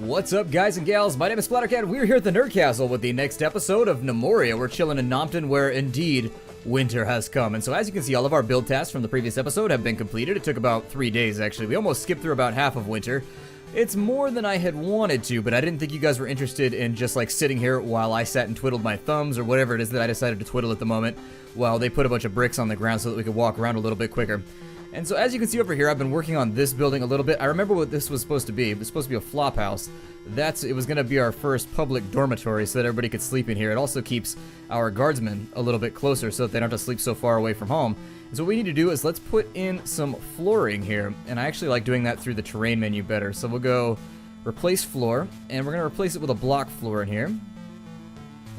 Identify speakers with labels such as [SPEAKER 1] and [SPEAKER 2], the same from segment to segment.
[SPEAKER 1] What's up, guys and gals? My name is Splattercat. We're here at the Nerd Castle with the next episode of Gnomoria. We're chilling in Nompton, where indeed winter has come. And so, as you can see, all of our build tasks from the previous episode have been completed. It took about 3 days, actually. We almost skipped through about half of winter. It's more than I had wanted to, but I didn't think you guys were interested in just like sitting here while I sat and twiddled my thumbs or whatever it is that I decided to twiddle at the moment while they put a bunch of bricks on the ground so that we could walk around a little bit quicker. And so, as you can see over here, I've been working on this building a little bit. I remember what this was supposed to be. It was supposed to be a flop house. It was going to be our first public dormitory so that everybody could sleep in here. It also keeps our guardsmen a little bit closer so that they don't have to sleep so far away from home. And so what we need to do is let's put in some flooring here. And I actually like doing that through the terrain menu better. So we'll go replace floor, and we're going to replace it with a block floor in here.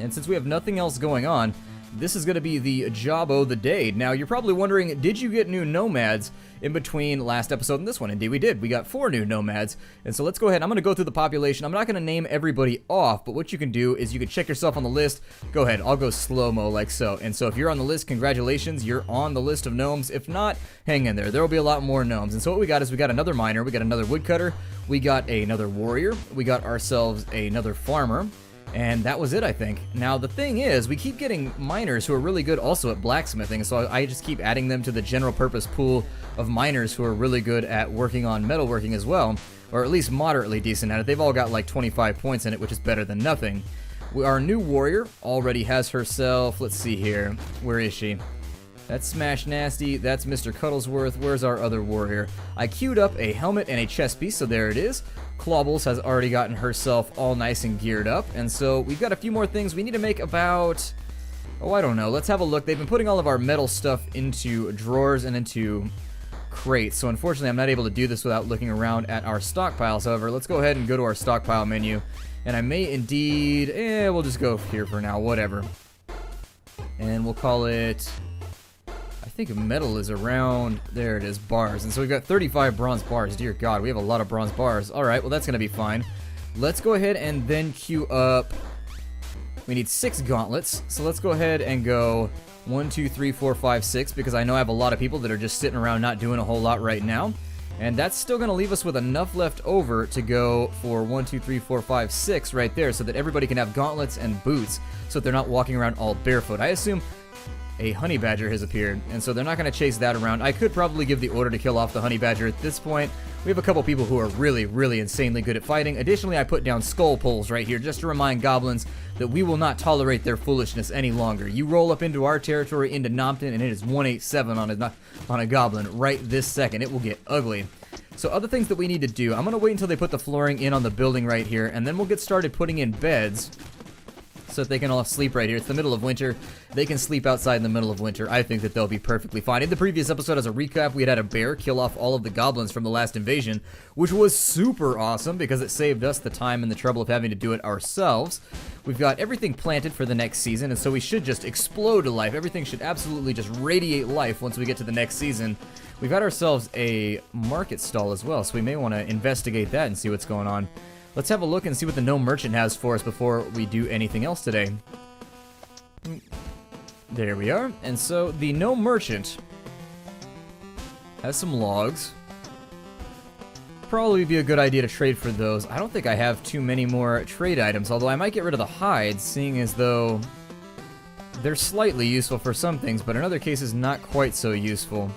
[SPEAKER 1] And since we have nothing else going on, this is going to be the job of the day. Now, you're probably wondering, did you get new nomads in between last episode and this one? Indeed, we did. We got 4 new nomads. And so let's go ahead. I'm going to go through the population. I'm not going to name everybody off, but what you can do is you can check yourself on the list. Go ahead. I'll go slow-mo like so. And so if you're on the list, congratulations. You're on the list of gnomes. If not, hang in there. There will be a lot more gnomes. And so what we got is we got another miner. We got another woodcutter. We got another warrior. We got ourselves another farmer. And that was it, I think. Now, the thing is, we keep getting miners who are really good also at blacksmithing, so I just keep adding them to the general purpose pool of miners who are really good at working on metalworking as well, or at least moderately decent at it. They've all got like 25 points in it, which is better than nothing. Our new warrior already has herself, let's see here, where is she? That's Smash Nasty, that's Mr. Cuddlesworth. Where's our other warrior? I queued up a helmet and a chest piece, so there it is. Clawbles has already gotten herself all nice and geared up, and so we've got a few more things. We need to make about, I don't know. Let's have a look. They've been putting all of our metal stuff into drawers and into crates, so unfortunately I'm not able to do this without looking around at our stockpiles. However, let's go ahead and go to our stockpile menu, and I may indeed, we'll just go here for now, whatever. And we'll call it, I think metal is around, there it is, bars. And so we've got 35 bronze bars. Dear God, we have a lot of bronze bars. Alright, well that's going to be fine. Let's go ahead and then queue up, we need 6 gauntlets. So let's go ahead and go 1, 2, 3, 4, 5, 6, because I know I have a lot of people that are just sitting around not doing a whole lot right now. And that's still going to leave us with enough left over to go for 1, 2, 3, 4, 5, 6 right there, so that everybody can have gauntlets and boots, so that they're not walking around all barefoot. I assume a honey badger has appeared, and so they're not going to chase that around. I could probably give the order to kill off the honey badger at this point. We have a couple people who are really, really insanely good at fighting. Additionally, I put down skull poles right here just to remind goblins that we will not tolerate their foolishness any longer. You roll up into our territory, into Nompton, and it is 187 on a goblin right this second. It will get ugly. So other things that we need to do, I'm going to wait until they put the flooring in on the building right here, and then we'll get started putting in beds so that they can all sleep right here. It's the middle of winter. They can sleep outside in the middle of winter. I think that they'll be perfectly fine. In the previous episode, as a recap, we had a bear kill off all of the goblins from the last invasion, which was super awesome because it saved us the time and the trouble of having to do it ourselves. We've got everything planted for the next season, and so we should just explode to life. Everything should absolutely just radiate life once we get to the next season. We've got ourselves a market stall as well, so we may want to investigate that and see what's going on. Let's have a look and see what the gnome merchant has for us before we do anything else today. There we are. And so the gnome merchant has some logs. Probably be a good idea to trade for those. I don't think I have too many more trade items, although I might get rid of the hides, seeing as though they're slightly useful for some things, but in other cases not quite so useful.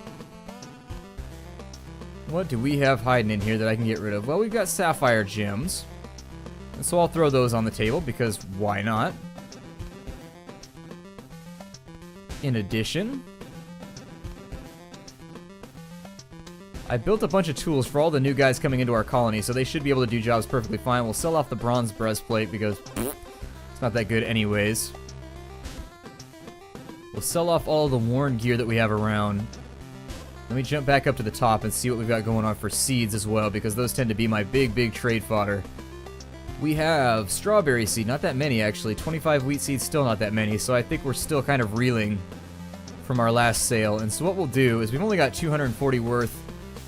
[SPEAKER 1] What do we have hiding in here that I can get rid of? Well, we've got sapphire gems. And so I'll throw those on the table because why not? In addition, I built a bunch of tools for all the new guys coming into our colony, so they should be able to do jobs perfectly fine. We'll sell off the bronze breastplate because it's not that good anyways. We'll sell off all the worn gear that we have around. Let me jump back up to the top and see what we've got going on for seeds as well, because those tend to be my big trade fodder. We have strawberry seed, not that many actually. 25 wheat seeds, still not that many, so I think we're still kind of reeling from our last sale. And so what we'll do is we've only got 240 worth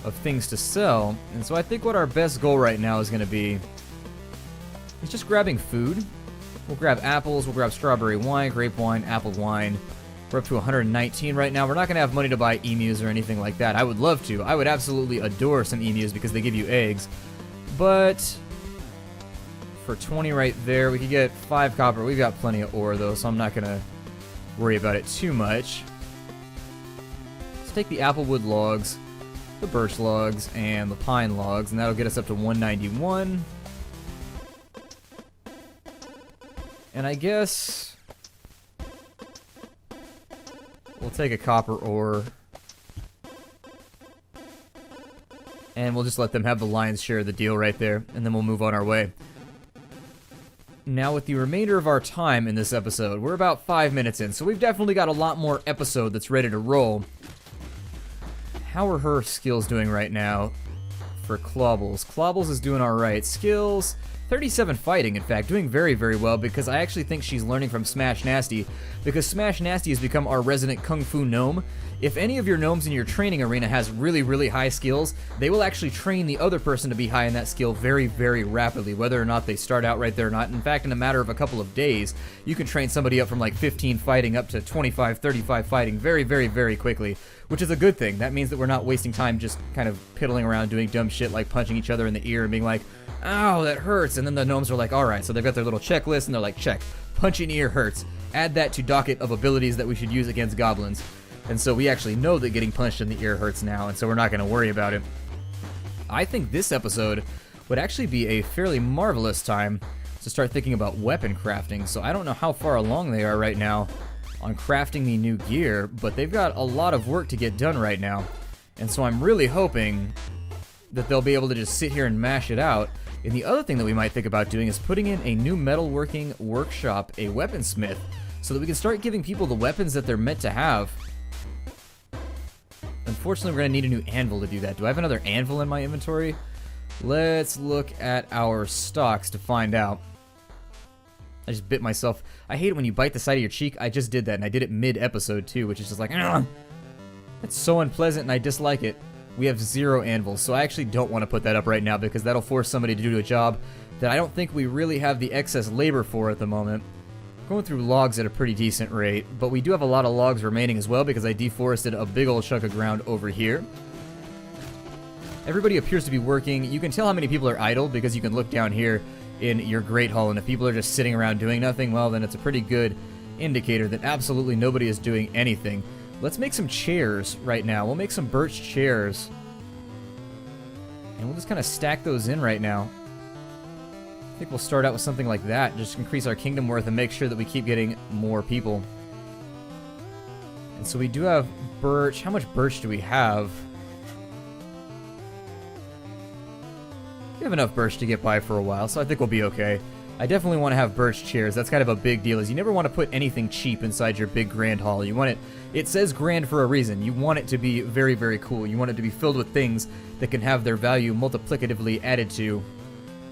[SPEAKER 1] of things to sell, and so I think what our best goal right now is going to be is just grabbing food. We'll grab apples, we'll grab strawberry wine, grape wine, apple wine. We're up to 119 right now. We're not going to have money to buy emus or anything like that. I would love to. I would absolutely adore some emus because they give you eggs. But for 20 right there. We could get 5 copper. We've got plenty of ore, though, so I'm not going to worry about it too much. Let's take the applewood logs, the birch logs, and the pine logs, and that'll get us up to 191. And I guess we'll take a copper ore, and we'll just let them have the lion's share of the deal right there, and then we'll move on our way. Now, with the remainder of our time in this episode, we're about 5 minutes in, so we've definitely got a lot more episode that's ready to roll. How are her skills doing right now for Clawbles? Clawbles is doing alright. Skills, 37 fighting, in fact, doing very, very well, because I actually think she's learning from Smash Nasty, because Smash Nasty has become our resident Kung Fu gnome. If any of your gnomes in your training arena has really, really high skills, they will actually train the other person to be high in that skill very, very rapidly, whether or not they start out right there or not. In fact, in a matter of a couple of days, you can train somebody up from like 15 fighting up to 25, 35 fighting very, very, very quickly, which is a good thing. That means that we're not wasting time just kind of piddling around doing dumb shit like punching each other in the ear and being like, ow, that hurts. And then the gnomes are like, alright, so they've got their little checklist and they're like, check, punching ear hurts. Add that to docket of abilities that we should use against goblins. And so we actually know that getting punched in the ear hurts now, and so we're not going to worry about it. I think this episode would actually be a fairly marvelous time to start thinking about weapon crafting. So I don't know how far along they are right now on crafting the new gear, but they've got a lot of work to get done right now. And so I'm really hoping that they'll be able to just sit here and mash it out. And the other thing that we might think about doing is putting in a new metalworking workshop, a weaponsmith, so that we can start giving people the weapons that they're meant to have. Unfortunately, we're going to need a new anvil to do that. Do I have another anvil in my inventory? Let's look at our stocks to find out. I just bit myself. I hate it when you bite the side of your cheek. I just did that, and I did it mid-episode, too, which is just like, ugh! That's so unpleasant, and I dislike it. We have 0 anvils, so I actually don't want to put that up right now, because that'll force somebody to do a job that I don't think we really have the excess labor for at the moment. Going through logs at a pretty decent rate, but we do have a lot of logs remaining as well because I deforested a big old chunk of ground over here. Everybody appears to be working. You can tell how many people are idle because you can look down here in your Great Hall, and if people are just sitting around doing nothing, well, then it's a pretty good indicator that absolutely nobody is doing anything. Let's make some chairs right now. We'll make some birch chairs, and we'll just kind of stack those in right now. I think we'll start out with something like that, just increase our kingdom worth and make sure that we keep getting more people. And so we do have birch. How much birch do we have? We have enough birch to get by for a while, so I think we'll be okay. I definitely want to have birch chairs. That's kind of a big deal, is you never want to put anything cheap inside your big grand hall. You want it says grand for a reason. You want it to be very, very cool. You want it to be filled with things that can have their value multiplicatively added to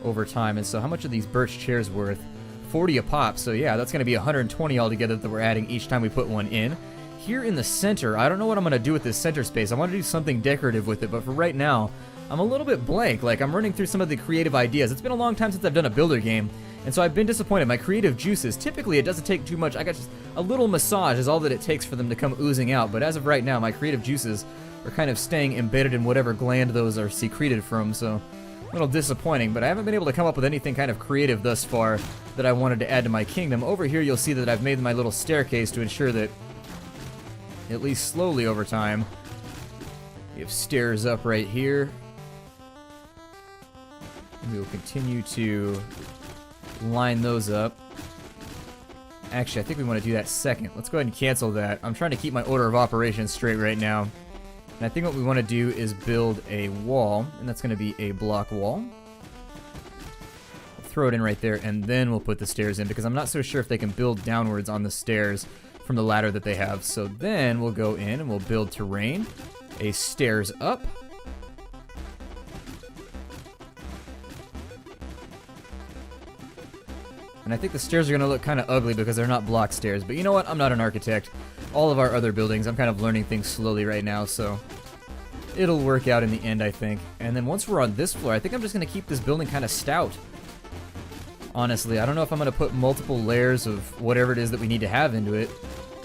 [SPEAKER 1] over time. And so how much are these birch chairs worth? 40 a pop, so yeah, that's going to be 120 altogether that we're adding each time we put one in. Here in the center, I don't know what I'm going to do with this center space. I want to do something decorative with it, but for right now, I'm a little bit blank. Like, I'm running through some of the creative ideas. It's been a long time since I've done a builder game, and so I've been disappointed. My creative juices, typically it doesn't take too much. I got just a little massage is all that it takes for them to come oozing out, but as of right now, my creative juices are kind of staying embedded in whatever gland those are secreted from, so a little disappointing, but I haven't been able to come up with anything kind of creative thus far that I wanted to add to my kingdom. Over here, you'll see that I've made my little staircase to ensure that, at least slowly over time, we have stairs up right here. And we will continue to line those up. Actually, I think we want to do that second. Let's go ahead and cancel that. I'm trying to keep my order of operations straight right now. And I think what we want to do is build a wall, and that's going to be a block wall. We'll throw it in right there, and then we'll put the stairs in, because I'm not so sure if they can build downwards on the stairs from the ladder that they have. So then we'll go in and we'll build terrain, a stairs up. And I think the stairs are going to look kind of ugly because they're not block stairs, but you know what? I'm not an architect. All of our other buildings, I'm kind of learning things slowly right now, so it'll work out in the end, I think. And then once we're on this floor, I think I'm just going to keep this building kind of stout. Honestly, I don't know if I'm going to put multiple layers of whatever it is that we need to have into it,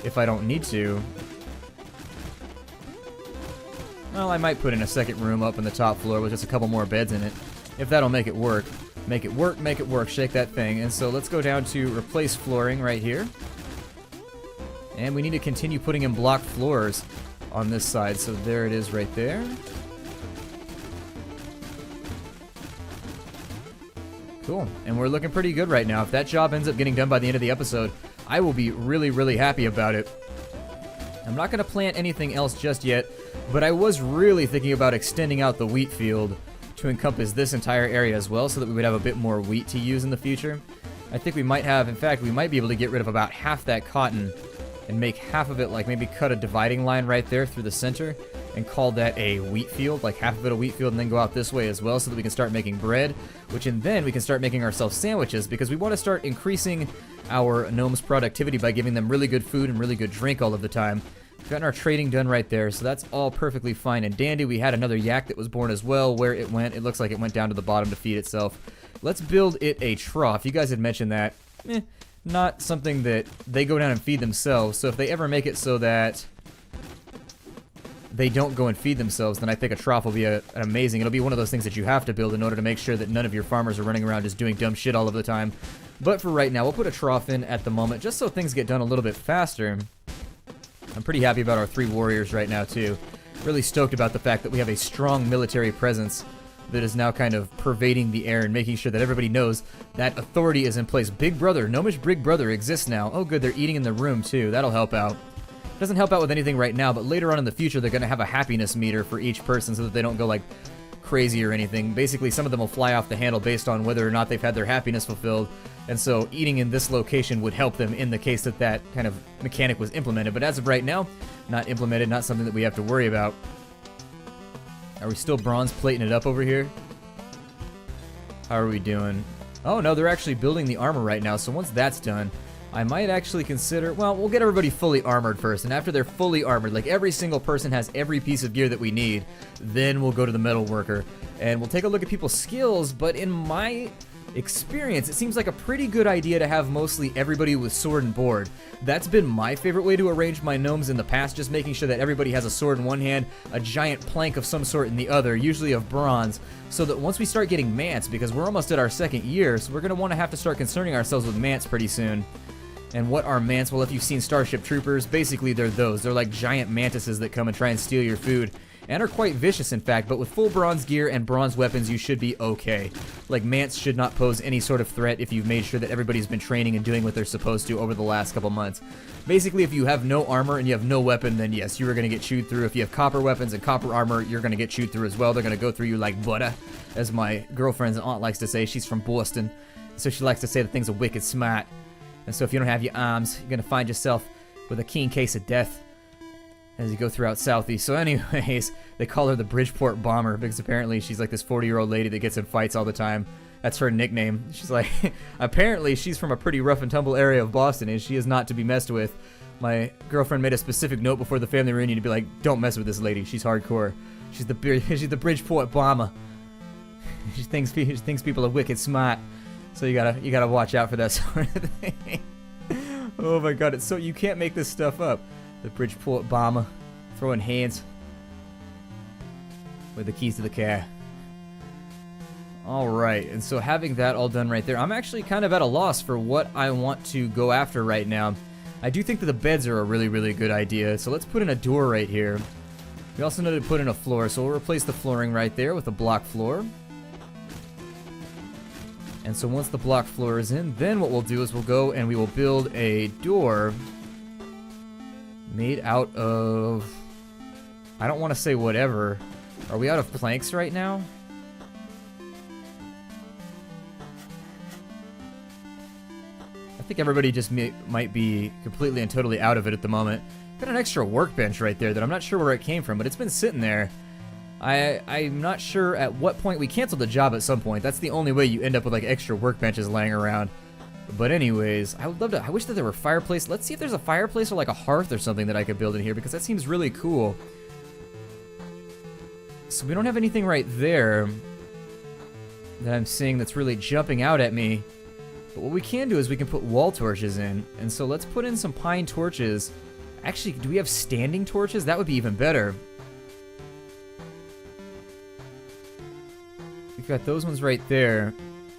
[SPEAKER 1] if I don't need to. Well, I might put in a second room up in the top floor with just a couple more beds in it, if that'll make it work. Make it work, shake that thing. And so let's go down to replace flooring right here. And we need to continue putting in block floors on this side. So there it is right there. Cool. And we're looking pretty good right now. If that job ends up getting done by the end of the episode, I will be really, really happy about it. I'm not going to plant anything else just yet, but I was really thinking about extending out the wheat field to encompass this entire area as well, so that we would have a bit more wheat to use in the future. I think we might have, in fact, we might be able to get rid of about half that cotton and make half of it, like maybe cut a dividing line right there through the center and call that a wheat field, like half of it a wheat field, and then go out this way as well so that we can start making bread, which and then we can start making ourselves sandwiches, because we want to start increasing our gnomes' productivity by giving them really good food and really good drink all of the time. We've gotten our trading done right there, so that's all perfectly fine and dandy. We had another yak that was born as well. Where it went, it looks like it went down to the bottom to feed itself. Let's build it a trough. You guys had mentioned that. Not something that they go down and feed themselves, so if they ever make it so that they don't go and feed themselves, then I think a trough will be amazing. It'll be one of those things that you have to build in order to make sure that none of your farmers are running around just doing dumb shit all of the time. But for right now, we'll put a trough in at the moment, just so things get done a little bit faster. I'm pretty happy about our 3 warriors right now, too. Really stoked about the fact that we have a strong military presence that is now kind of pervading the air and making sure that everybody knows that authority is in place. Big Brother, Gnomish Big Brother exists now. Oh good, they're eating in the room, too. That'll help out. Doesn't help out with anything right now, but later on in the future, they're going to have a happiness meter for each person so that they don't go, like, crazy or anything. Basically, some of them will fly off the handle based on whether or not they've had their happiness fulfilled. And so eating in this location would help them in the case that that kind of mechanic was implemented. But as of right now, not implemented, not something that we have to worry about. Are we still bronze plating it up over here? How are we doing? Oh no, they're actually building the armor right now. So once that's done, I might actually consider, well, we'll get everybody fully armored first. And after they're fully armored, like every single person has every piece of gear that we need, then we'll go to the metal worker. And we'll take a look at people's skills, but in my experience, it seems like a pretty good idea to have mostly everybody with sword and board. That's been my favorite way to arrange my gnomes in the past, just making sure that everybody has a sword in one hand, a giant plank of some sort in the other, usually of bronze, so that once we start getting mants, because we're almost at our 2nd year, so we're going to have to start concerning ourselves with mants pretty soon. And what are mants? Well, if you've seen Starship Troopers, basically they're those. They're like giant mantises that come and try and steal your food. And are quite vicious, in fact, but with full bronze gear and bronze weapons, you should be okay. Like, mants should not pose any sort of threat if you've made sure that everybody's been training and doing what they're supposed to over the last couple months. Basically, if you have no armor and you have no weapon, then yes, you are going to get chewed through. If you have copper weapons and copper armor, you're going to get chewed through as well. They're going to go through you like butter, as my girlfriend's aunt likes to say. She's from Boston, so she likes to say that things are wicked smart. And so if you don't have your arms, you're going to find yourself with a keen case of death as you go throughout Southeast. So anyways, they call her the Bridgeport Bomber because apparently she's like this 40-year-old lady that gets in fights all the time. That's her nickname. She's like, apparently she's from a pretty rough and tumble area of Boston, and she is not to be messed with. My girlfriend made a specific note before the family reunion to be like, don't mess with this lady. She's hardcore. She's the Bridgeport Bomber. She thinks people are wicked smart. So you gotta watch out for that sort of thing. Oh my god, it's so, you can't make this stuff up. The Bridgeport Bomber throwing hands with the keys to the car. Alright, and so having that all done right there, I'm actually kind of at a loss for what I want to go after right now. I do think that the beds are a really, really good idea, so let's put in a door right here. We also need to put in a floor, so we'll replace the flooring right there with a block floor. And so once the block floor is in, then what we'll do is we'll go and we will build a door made out of, I don't want to say whatever. Are we out of planks right now? I think everybody just might be completely and totally out of it at the moment. Got an extra workbench right there that I'm not sure where it came from, but it's been sitting there. I'm not sure at what point. We canceled the job at some point. That's the only way you end up with like extra workbenches laying around. But anyways, I would love to, I wish that there were fireplace. Let's see if there's a fireplace or like a hearth or something that I could build in here, because that seems really cool. So we don't have anything right there that I'm seeing that's really jumping out at me. But what we can do is we can put wall torches in. And so let's put in some pine torches. Actually, do we have standing torches? That would be even better. We've got those ones right there.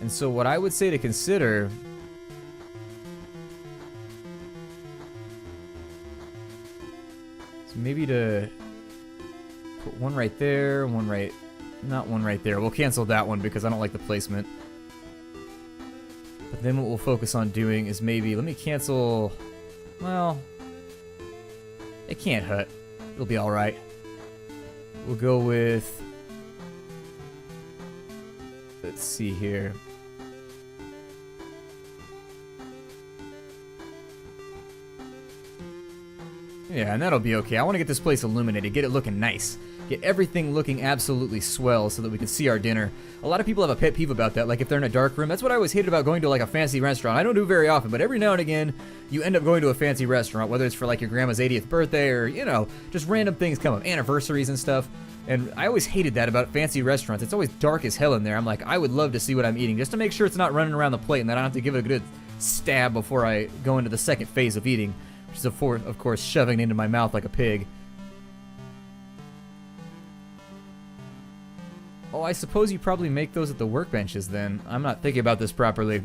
[SPEAKER 1] And so what I would say to consider is maybe to put one right there, one right... Not one right there. We'll cancel that one because I don't like the placement. But then what we'll focus on doing is maybe... Let me cancel... Well... It can't hurt. It'll be alright. We'll go with... Let's see here. Yeah, and that'll be okay. I want to get this place illuminated, get it looking nice. Get everything looking absolutely swell so that we can see our dinner. A lot of people have a pet peeve about that, like if they're in a dark room. That's what I always hated about going to like a fancy restaurant. I don't do it very often, but every now and again, you end up going to a fancy restaurant, whether it's for like your grandma's 80th birthday or, you know, just random things come up, anniversaries and stuff. And I always hated that about fancy restaurants. It's always dark as hell in there. I'm like, I would love to see what I'm eating, just to make sure it's not running around the plate and that I don't have to give it a good stab before I go into the second phase of eating, which is, of course, shoving it into my mouth like a pig. Oh, I suppose you probably make those at the workbenches then. I'm not thinking about this properly.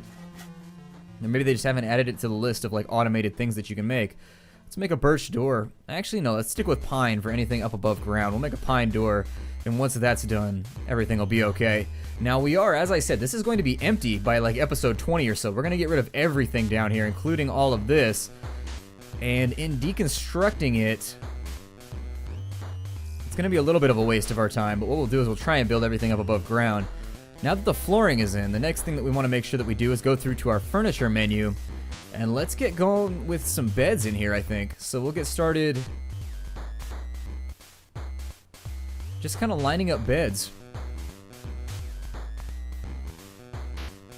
[SPEAKER 1] Or maybe they just haven't added it to the list of like automated things that you can make. Let's make a birch door. Actually, no, let's stick with pine for anything up above ground. We'll make a pine door, and once that's done, everything will be okay. Now we are, as I said, this is going to be empty by like episode 20 or so. We're going to get rid of everything down here, including all of this. And in deconstructing it, it's going to be a little bit of a waste of our time, but what we'll do is we'll try and build everything up above ground. Now that the flooring is in, the next thing that we want to make sure that we do is go through to our furniture menu, and let's get going with some beds in here, I think. So we'll get started just kind of lining up beds.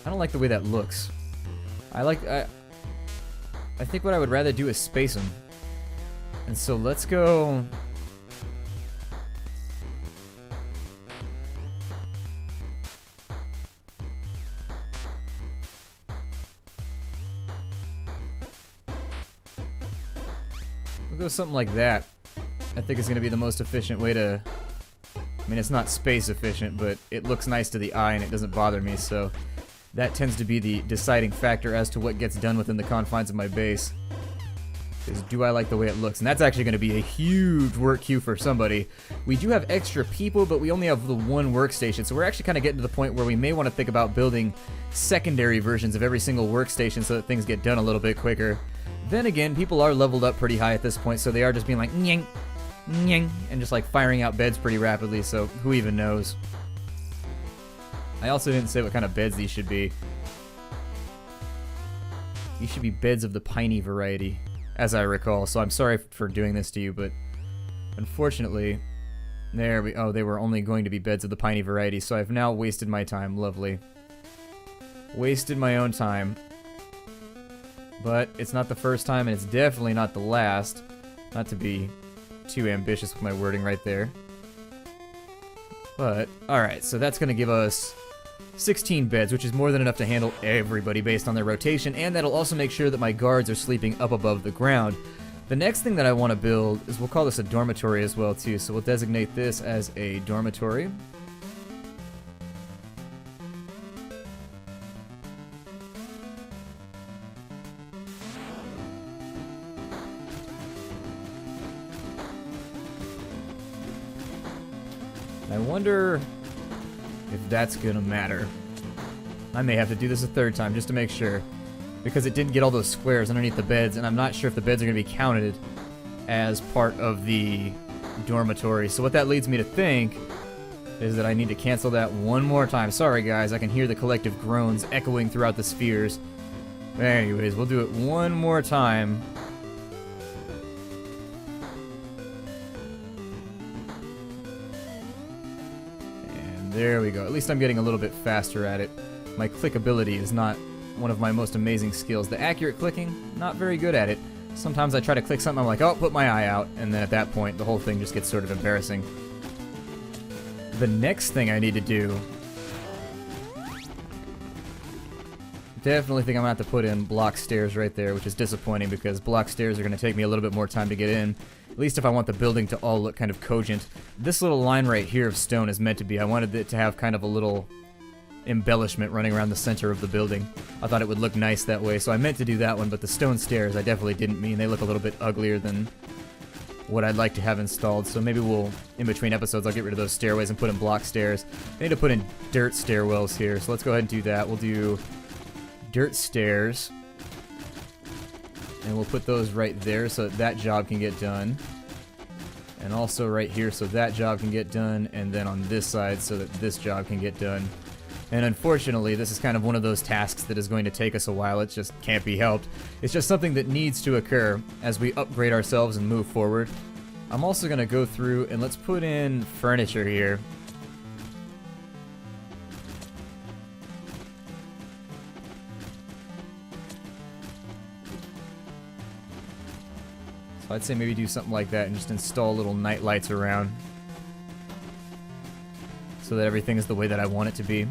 [SPEAKER 1] I don't like the way that looks. I think what I would rather do is space them. And so let's go... We'll go something like that. I think it's going to be the most efficient way to... I mean, it's not space efficient, but it looks nice to the eye and it doesn't bother me, so... That tends to be the deciding factor as to what gets done within the confines of my base. Is do I like the way it looks? And that's actually going to be a huge work queue for somebody. We do have extra people, but we only have the one workstation, so we're actually kind of getting to the point where we may want to think about building secondary versions of every single workstation so that things get done a little bit quicker. Then again, people are leveled up pretty high at this point, so they are just being like, nying, nying, and just like firing out beds pretty rapidly, so who even knows? I also didn't say what kind of beds these should be. These should be beds of the piney variety, as I recall, so I'm sorry for doing this to you, but unfortunately, there we... Oh, they were only going to be beds of the piney variety, so I've now wasted my time. Lovely. Wasted my own time. But it's not the first time, and it's definitely not the last. Not to be too ambitious with my wording right there. But, alright, so that's going to give us 16 beds, which is more than enough to handle everybody based on their rotation, and that'll also make sure that my guards are sleeping up above the ground. The next thing that I want to build is, we'll call this a dormitory as well too, so we'll designate this as a dormitory. I wonder if that's gonna matter. I may have to do this a third time just to make sure, because it didn't get all those squares underneath the beds, and I'm not sure if the beds are gonna be counted as part of the dormitory. So what that leads me to think is that I need to cancel that one more time. Sorry guys, I can hear the collective groans echoing throughout the spheres. But anyways, we'll do it one more time. There we go. At least I'm getting a little bit faster at it. My clickability is not one of my most amazing skills. The accurate clicking, not very good at it. Sometimes I try to click something, I'm like, oh, put my eye out, and then at that point, the whole thing just gets sort of embarrassing. The next thing I need to do... Definitely think I'm going to have to put in block stairs right there, which is disappointing because block stairs are going to take me a little bit more time to get in. At least if I want the building to all look kind of cogent. This little line right here of stone is meant to be. I wanted it to have kind of a little embellishment running around the center of the building. I thought it would look nice that way, so I meant to do that one, but the stone stairs I definitely didn't mean. They look a little bit uglier than what I'd like to have installed, so maybe we'll, in between episodes, I'll get rid of those stairways and put in block stairs. I need to put in dirt stairwells here, so let's go ahead and do that. We'll do dirt stairs, and we'll put those right there so that job can get done. And also right here so that job can get done, and then on this side so that this job can get done. And unfortunately, this is kind of one of those tasks that is going to take us a while. It just can't be helped. It's just something that needs to occur as we upgrade ourselves and move forward. I'm also going to go through and let's put in furniture here. So I'd say maybe do something like that and just install little night lights around so that everything is the way that I want it to be.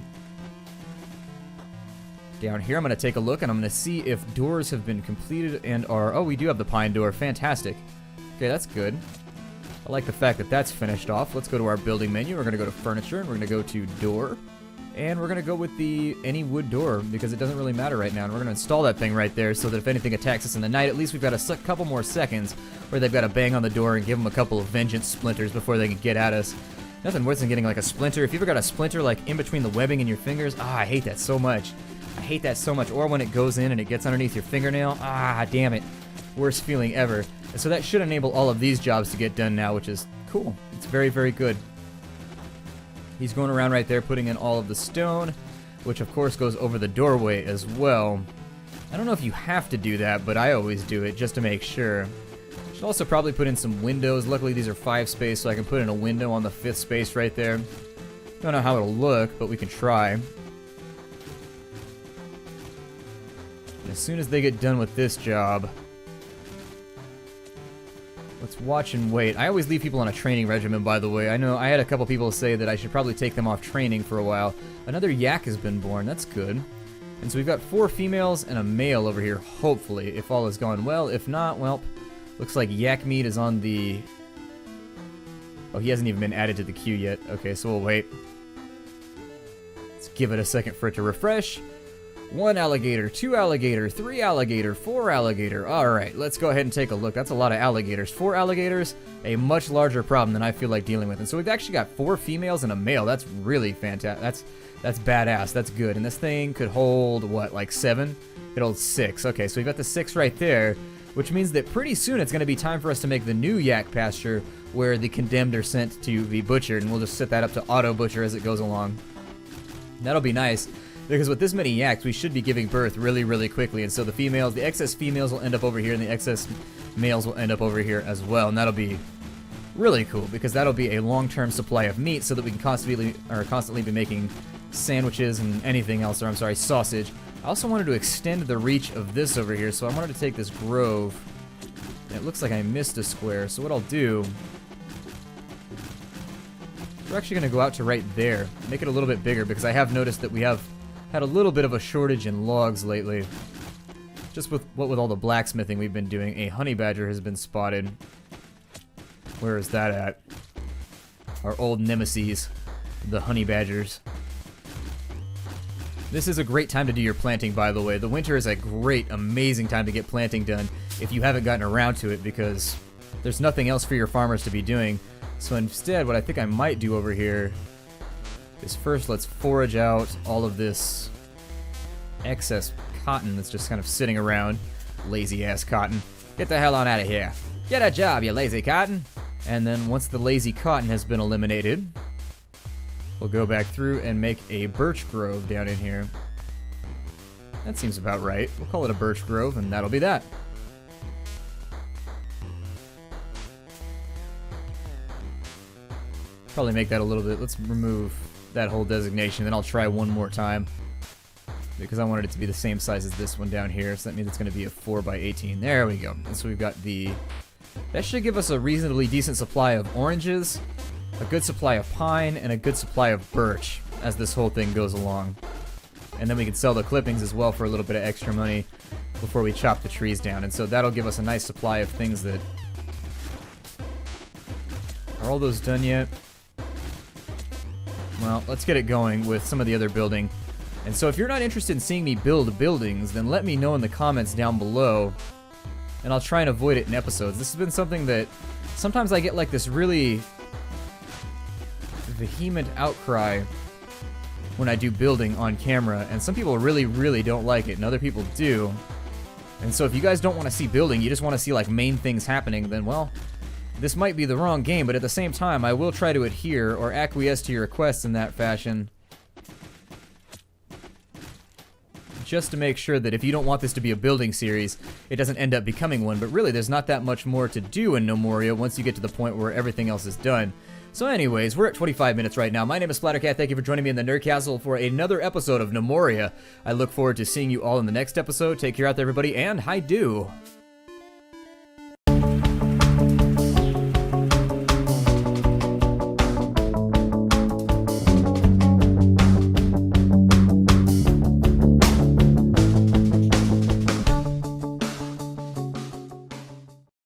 [SPEAKER 1] Down here, I'm going to take a look, and I'm going to see if doors have been completed and are... Oh, we do have the pine door. Fantastic. Okay, that's good. I like the fact that that's finished off. Let's go to our building menu. We're going to go to furniture, and we're going to go to door. And we're going to go with the any wood door, because it doesn't really matter right now. And we're going to install that thing right there so that if anything attacks us in the night, at least we've got a couple more seconds where they've got to bang on the door and give them a couple of vengeance splinters before they can get at us. Nothing worse than getting like a splinter. If you've ever got a splinter like in between the webbing in your fingers, I hate that so much. I hate that so much. Or when it goes in and it gets underneath your fingernail. Damn it. Worst feeling ever. And so that should enable all of these jobs to get done now, which is cool. It's very, very good. He's going around right there putting in all of the stone, which of course goes over the doorway as well. I don't know if you have to do that, but I always do it just to make sure. Should also probably put in some windows. Luckily these are 5 space, so I can put in a window on the 5th space right there. Don't know how it'll look, but we can try. As soon as they get done with this job, let's watch and wait. I always leave people on a training regimen, by the way. I know I had a couple people say that I should probably take them off training for a while. Another yak has been born. That's good. And so we've got 4 females and a male over here, hopefully, if all has gone well. If not, well, looks like yak meat is on the... Oh, he hasn't even been added to the queue yet. Okay, so we'll wait. Let's give it a second for it to refresh. 1 alligator, 2 alligator, 3 alligator, 4 alligator. Alright, let's go ahead and take a look. That's a lot of alligators. 4 alligators, a much larger problem than I feel like dealing with. And so we've actually got 4 females and a male. That's really fantastic. That's badass. That's good. And this thing could hold, what, like 7? It holds 6. Okay, so we've got the 6 right there, which means that pretty soon it's going to be time for us to make the new yak pasture where the condemned are sent to be butchered. And we'll just set that up to auto butcher as it goes along. That'll be nice. Because with this many yaks, we should be giving birth really, really quickly. And so the females, the excess females will end up over here, and the excess males will end up over here as well. And that'll be really cool, because that'll be a long-term supply of meat so that we can constantly be making sandwiches and anything else, or I'm sorry, sausage. I also wanted to extend the reach of this over here, so I wanted to take this grove. And it looks like I missed a square, so what I'll do... We're actually going to go out to right there, make it a little bit bigger, because I have noticed that we have had a little bit of a shortage in logs lately. Just with all the blacksmithing we've been doing, a honey badger has been spotted. Where is that at? Our old nemesis, the honey badgers. This is a great time to do your planting, by the way. The winter is a great, amazing time to get planting done if you haven't gotten around to it, because there's nothing else for your farmers to be doing. So instead, what I think I might do over here is first let's forage out all of this excess cotton that's just kind of sitting around. Lazy ass cotton. Get the hell on out of here. Get a job, you lazy cotton. And then once the lazy cotton has been eliminated, we'll go back through and make a birch grove down in here. That seems about right. We'll call it a birch grove, and that'll be that. Probably make that a little bit. Let's remove that whole designation, then I'll try one more time, because I wanted it to be the same size as this one down here, so that means it's going to be a 4x18. There we go. And so we've got the... That should give us a reasonably decent supply of oranges, a good supply of pine, and a good supply of birch as this whole thing goes along. And then we can sell the clippings as well for a little bit of extra money before we chop the trees down. And so that'll give us a nice supply of things that... Are all those done yet? Well, let's get it going with some of the other building. And so if you're not interested in seeing me build buildings, then let me know in the comments down below, and I'll try and avoid it in episodes. This has been something that sometimes I get like this really vehement outcry when I do building on camera, and some people really, really don't like it, and other people do. And so if you guys don't want to see building, you just want to see like main things happening, then well, this might be the wrong game, but at the same time, I will try to adhere or acquiesce to your requests in that fashion, just to make sure that if you don't want this to be a building series, it doesn't end up becoming one. But really, there's not that much more to do in Gnomoria once you get to the point where everything else is done. So anyways, we're at 25 minutes right now. My name is Splattercat. Thank you for joining me in the Nerd Castle for another episode of Gnomoria. I look forward to seeing you all in the next episode. Take care out there, everybody, and hi-do!